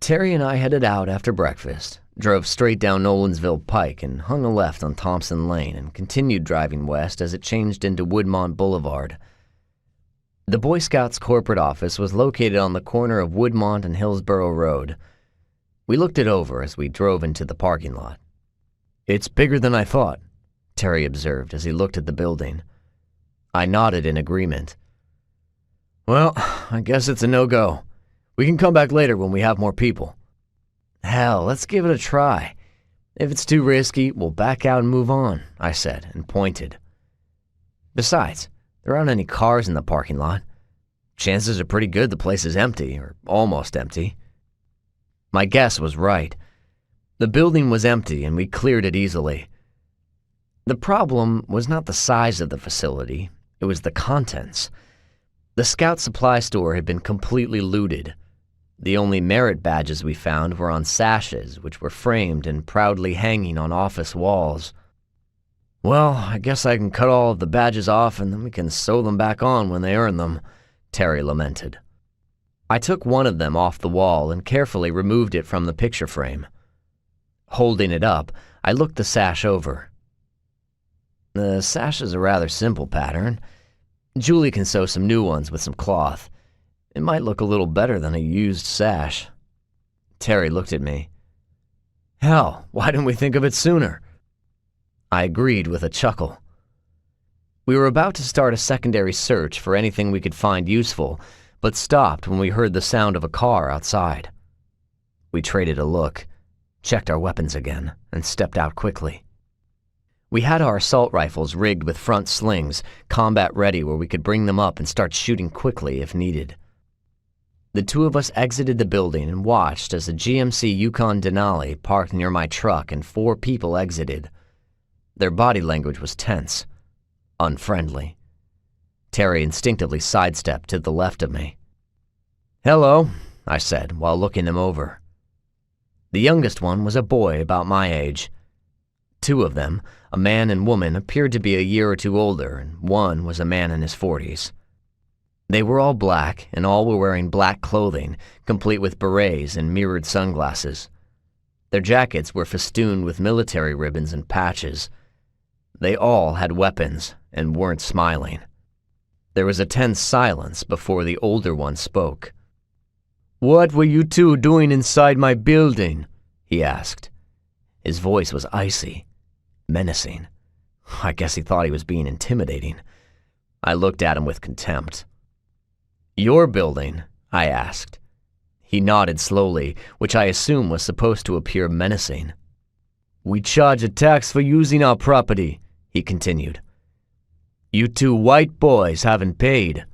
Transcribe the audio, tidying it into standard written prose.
Terry and I headed out after breakfast, drove straight down Nolensville Pike and hung a left on Thompson Lane and continued driving west as it changed into Woodmont Boulevard. The Boy Scouts corporate office was located on the corner of Woodmont and Hillsborough Road. We looked it over as we drove into the parking lot. "It's bigger than I thought," Terry observed as he looked at the building. I nodded in agreement. "Well, I guess it's a no-go. We can come back later when we have more people." "Hell, let's give it a try. If it's too risky, we'll back out and move on," I said and pointed. "Besides, there aren't any cars in the parking lot. Chances are pretty good the place is empty, or almost empty." My guess was right. The building was empty and we cleared it easily. The problem was not the size of the facility, it was the contents. The Scout supply store had been completely looted. The only merit badges we found were on sashes, which were framed and proudly hanging on office walls. "Well, I guess I can cut all of the badges off and then we can sew them back on when they earn them," Terry lamented. I took one of them off the wall and carefully removed it from the picture frame. Holding it up, I looked the sash over. The sash is a rather simple pattern. Julie can sew some new ones with some cloth. It might look a little better than a used sash. Terry looked at me. "Hell, why didn't we think of it sooner?" I agreed with a chuckle. We were about to start a secondary search for anything we could find useful, but stopped when we heard the sound of a car outside. We traded a look, checked our weapons again, and stepped out quickly. We had our assault rifles rigged with front slings, combat ready where we could bring them up and start shooting quickly if needed. The two of us exited the building and watched as a GMC Yukon Denali parked near my truck and 4 people exited. Their body language was tense, unfriendly. Terry instinctively sidestepped to the left of me. "Hello," I said while looking them over. The youngest one was a boy about my age. 2 of them, a man and woman, appeared to be a year or 2 older, and one was a man in his 40s. They were all black, and all were wearing black clothing, complete with berets and mirrored sunglasses. Their jackets were festooned with military ribbons and patches. They all had weapons and weren't smiling. There was a tense silence before the older one spoke. "What were you two doing inside my building?" he asked. His voice was icy, menacing. I guess he thought he was being intimidating. I looked at him with contempt. "Your building?" I asked. He nodded slowly, which I assume was supposed to appear menacing. "We charge a tax for using our property," he continued. "You 2 white boys haven't paid."